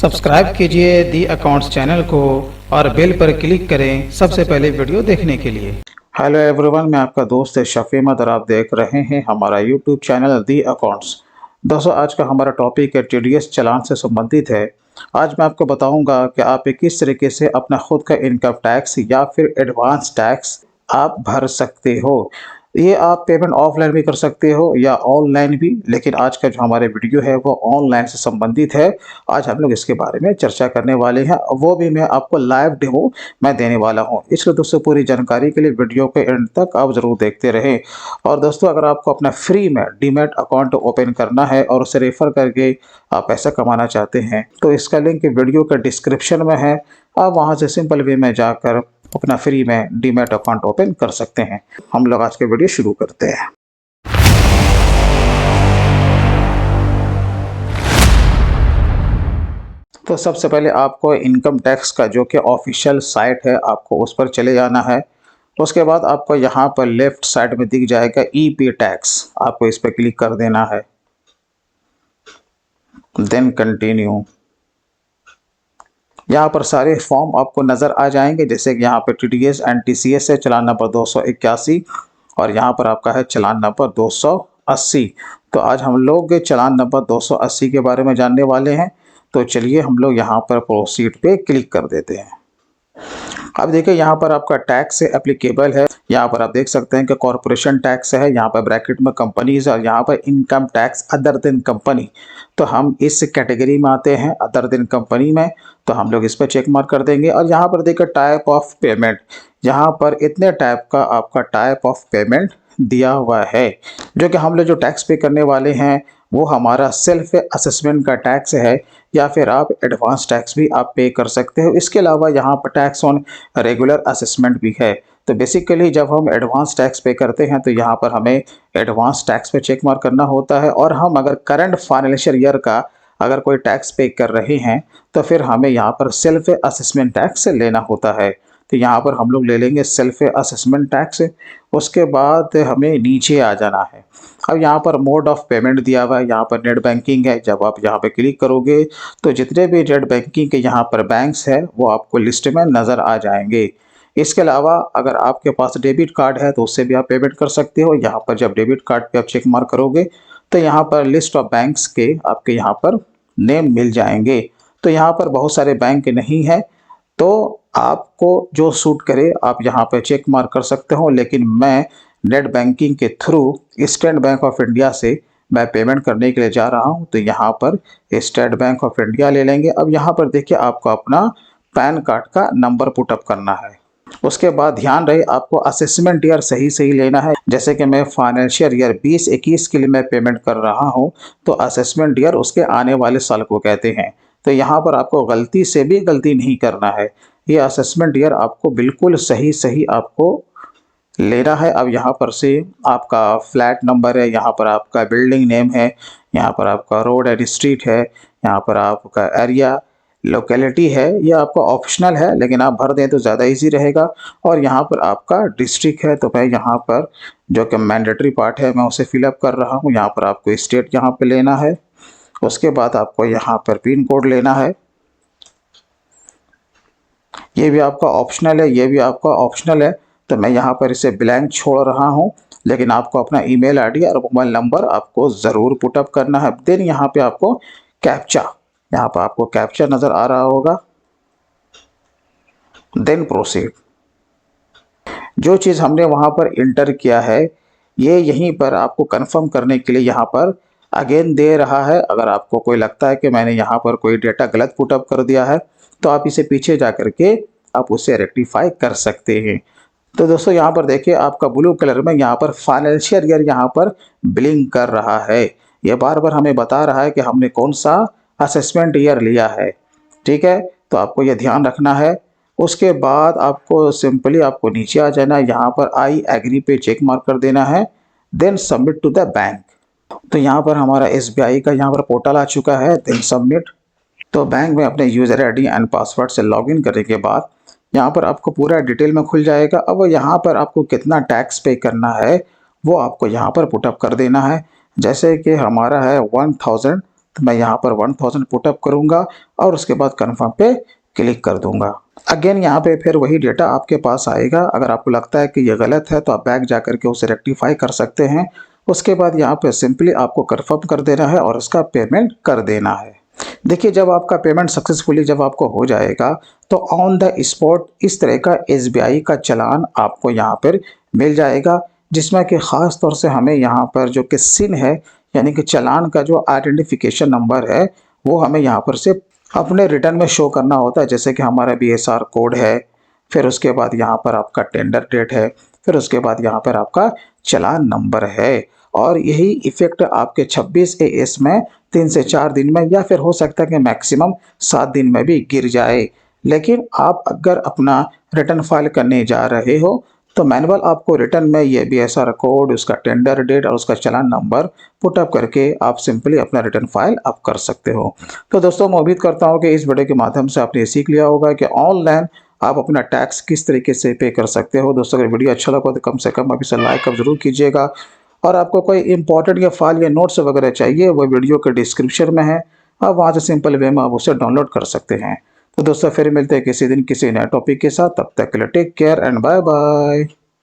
Subscribe कीजिए the accounts channel को और बेल पर क्लिक करें सबसे पहले वीडियो देखने के लिए। हेलो एवरीवन, मैं आपका दोस्त शफी अहमद और आप देख रहे हैं हमारा यूट्यूब चैनल दी अकाउंट्स। दोस्तों, आज का हमारा टॉपिक है टीडीएस चालान से संबंधित है। आज मैं आपको बताऊंगा कि आप किस तरीके से अपना खुद का इनकम टैक्स या फिर एडवांस टैक्स आप भर सकते हो। ये आप पेमेंट ऑफलाइन भी कर सकते हो या ऑनलाइन भी, लेकिन आज का जो हमारे वीडियो है वो ऑनलाइन से संबंधित है। आज हम लोग इसके बारे में चर्चा करने वाले हैं, वो भी मैं आपको लाइव डेमो मैं देने वाला हूं। इसलिए दोस्तों, पूरी जानकारी के लिए वीडियो के एंड तक आप ज़रूर देखते रहें। और दोस्तों, अगर आपको अपना फ्री में डीमैट अकाउंट ओपन करना है और उसे रेफर करके आप पैसा कमाना चाहते हैं तो इसका लिंक वीडियो के डिस्क्रिप्शन में है। आप वहां से सिंपल वे में जाकर अपना फ्री में डीमैट अकाउंट ओपन कर सकते हैं। हम लोग आज के वीडियो शुरू करते हैं। तो सबसे पहले आपको इनकम टैक्स का जो कि ऑफिशियल साइट है आपको उस पर चले जाना है। उसके बाद आपको यहाँ पर लेफ्ट साइड में दिख जाएगा ई पे टैक्स, आपको इस पर क्लिक कर देना है। Then continue. यहाँ पर सारे फॉर्म आपको नज़र आ जाएंगे, जैसे कि यहाँ पर टीडीएस एंड टीसीएस है चालान नंबर 281 और यहाँ पर आपका है चालान नंबर 280। तो आज हम लोग चालान नंबर 280 के बारे में जानने वाले हैं। तो चलिए हम लोग यहाँ पर प्रोसीड पे क्लिक कर देते हैं। अब देखिए यहाँ पर आपका टैक्स एप्लीकेबल है। यहाँ पर आप देख सकते हैं कि कॉरपोरेशन टैक्स है, यहाँ पर ब्रैकेट में कंपनीज और यहाँ पर income tax other than company. तो हम इस कैटेगरी में आते हैं अदर देन कंपनी में, तो हम लोग इस पर चेक मार्क कर देंगे। और यहाँ पर देखिए टाइप ऑफ पेमेंट, यहाँ पर इतने टाइप का आपका टाइप ऑफ पेमेंट दिया हुआ है। जो कि हम लोग जो टैक्स पे करने वाले हैं वो हमारा सेल्फ असेसमेंट का टैक्स है या फिर आप एडवांस टैक्स भी आप पे कर सकते हो। इसके अलावा यहाँ पर टैक्स ऑन रेगुलर असेसमेंट भी है। तो बेसिकली जब हम एडवांस टैक्स पे करते हैं तो यहाँ पर हमें एडवांस टैक्स पे चेक मार्क करना होता है। और हम अगर करंट फाइनेंशियल ईयर का अगर कोई टैक्स पे कर रहे हैं तो फिर हमें यहाँ पर सेल्फ असेसमेंट टैक्स लेना होता है। तो यहाँ पर हम लोग ले लेंगे सेल्फ असेसमेंट टैक्स। उसके बाद हमें नीचे आ जाना है। अब यहाँ पर मोड ऑफ पेमेंट दिया हुआ है, यहाँ पर नेट बैंकिंग है। जब आप यहाँ पे क्लिक करोगे तो जितने भी नेट बैंकिंग के यहाँ पर बैंक्स है वो आपको लिस्ट में नज़र आ जाएंगे। इसके अलावा अगर आपके पास डेबिट कार्ड है तो उससे भी आप पेमेंट कर सकते हो। यहाँ पर जब डेबिट कार्ड पे आप चेक मार्क करोगे तो यहाँ पर लिस्ट ऑफ बैंक्स के आपके यहाँ पर नेम मिल जाएंगे। तो यहाँ पर बहुत सारे बैंक नहीं है, तो आपको जो सूट करे आप यहाँ पर चेक मार्क कर सकते हो। लेकिन मैं नेट बैंकिंग के through state bank of India से मैं पेमेंट करने के लिए जा रहा हूँ, तो यहाँ पर स्टेट बैंक ऑफ इंडिया ले लेंगे। अब यहाँ पर देखिए आपको अपना पैन कार्ड का नंबर पुटअप करना है। उसके बाद ध्यान रहे आपको असेसमेंट ईयर सही सही लेना है। जैसे कि मैं फाइनेंशियल ईयर 2021 के लिए मैं पेमेंट कर रहा हूँ, तो असेसमेंट ईयर उसके आने वाले साल को कहते हैं। तो यहाँ पर आपको गलती से भी गलती नहीं करना है। ये असेसमेंट ईयर आपको बिल्कुल सही सही आपको लेना है। अब यहाँ पर से आपका फ्लैट नंबर है, यहाँ पर आपका बिल्डिंग नेम है, यहाँ पर आपका रोड एंड स्ट्रीट है, यहाँ पर आपका एरिया लोकेलिटी है। ये आपका ऑप्शनल है, लेकिन आप भर दें तो ज़्यादा इजी रहेगा। और यहाँ पर आपका डिस्ट्रिक्ट है, तो मैं यहाँ पर जो कि मैंडेटरी पार्ट है मैं उसे फिलअप कर रहा हूँ। यहाँ पर आपको स्टेट यहाँ पर लेना है। उसके बाद आपको यहाँ पर पिन कोड लेना है। ये भी आपका ऑप्शनल है, ये भी आपका ऑप्शनल है। तो मैं यहाँ पर इसे ब्लैंक छोड़ रहा हूँ, लेकिन आपको अपना ईमेल आईडी और मोबाइल नंबर आपको ज़रूर पुटअप करना है। देन यहाँ पे आपको कैप्चा, यहाँ पर आपको कैप्चा नज़र आ रहा होगा। Then proceed. जो चीज़ हमने वहाँ पर इंटर किया है ये यहीं पर आपको कंफर्म करने के लिए यहाँ पर अगेन दे रहा है। अगर आपको कोई लगता है कि मैंने यहाँ पर कोई डेटा गलत पुटअप कर दिया है तो आप इसे पीछे जा कर के आप उसे रेक्टिफाई कर सकते हैं। तो दोस्तों, यहाँ पर देखिए आपका ब्लू कलर में यहाँ पर फाइनेंशियल ईयर यहाँ पर ब्लिंक कर रहा है। ये बार बार हमें बता रहा है कि हमने कौन सा असेसमेंट ईयर लिया है। ठीक है, तो आपको ये ध्यान रखना है। उसके बाद आपको सिंपली आपको नीचे आ जाना है, यहाँ पर आई एग्री पे चेक मार्क कर देना है। Then submit to the bank. तो यहाँ पर हमारा SBI का यहाँ पर पोर्टल आ चुका है। Then submit. तो बैंक में अपने यूज़र आईडी एंड पासवर्ड से लॉगिन करने के बाद यहाँ पर आपको पूरा डिटेल में खुल जाएगा। अब यहाँ पर आपको कितना टैक्स पे करना है वो आपको यहाँ पर पुटअप कर देना है। जैसे कि हमारा है तो मैं यहाँ पर 1000 पुटअप करूँगा और उसके बाद कन्फर्म पे क्लिक कर दूंगा। अगेन यहाँ पे फिर वही डेटा आपके पास आएगा। अगर आपको लगता है कि ये गलत है तो आप बैक जा करके उसे रेक्टिफाई कर सकते हैं। उसके बाद यहाँ पे सिंपली आपको कन्फर्म कर देना है और उसका पेमेंट कर देना है। देखिए, जब आपका पेमेंट सक्सेसफुली जब आपको हो जाएगा तो ऑन द स्पॉट इस तरह का SBI का चालान आपको यहाँ पर मिल जाएगा, जिसमें कि ख़ास तौर से हमें यहाँ पर जो कि सिन है यानी कि चालान का जो आइडेंटिफिकेशन नंबर है वो हमें यहाँ पर से अपने रिटर्न में शो करना होता है। जैसे कि हमारा BSR कोड है, फिर उसके बाद यहाँ पर आपका टेंडर डेट है, फिर उसके बाद यहाँ पर आपका चालान नंबर है। और यही इफेक्ट आपके 26 AS में 3 से 4 दिन में या फिर हो सकता है कि मैक्सिमम 7 दिन में भी गिर जाए। लेकिन आप अगर अपना रिटर्न फाइल करने जा रहे हो तो मैनुअल आपको रिटर्न में ये BSR कोड, उसका टेंडर डेट और उसका चालान नंबर पुटअप करके आप सिंपली अपना रिटर्न फाइल आप कर सकते हो। तो दोस्तों, मैं उम्मीद करता हूँ कि इस वीडियो के माध्यम से आपने सीख लिया होगा कि ऑनलाइन आप अपना टैक्स किस तरीके से पे कर सकते हो। दोस्तों, अगर वीडियो अच्छा लगा तो कम से कम अभी से लाइक अब जरूर कीजिएगा। और आपको कोई इंपॉर्टेंट या फाइल या नोट्स वगैरह चाहिए, वो वीडियो के डिस्क्रिप्शन में है, आप वहाँ से सिंपल वे में आप उसे डाउनलोड कर सकते हैं। तो दोस्तों, फिर मिलते हैं किसी दिन किसी नए टॉपिक के साथ। तब तक के लिए take care and bye bye.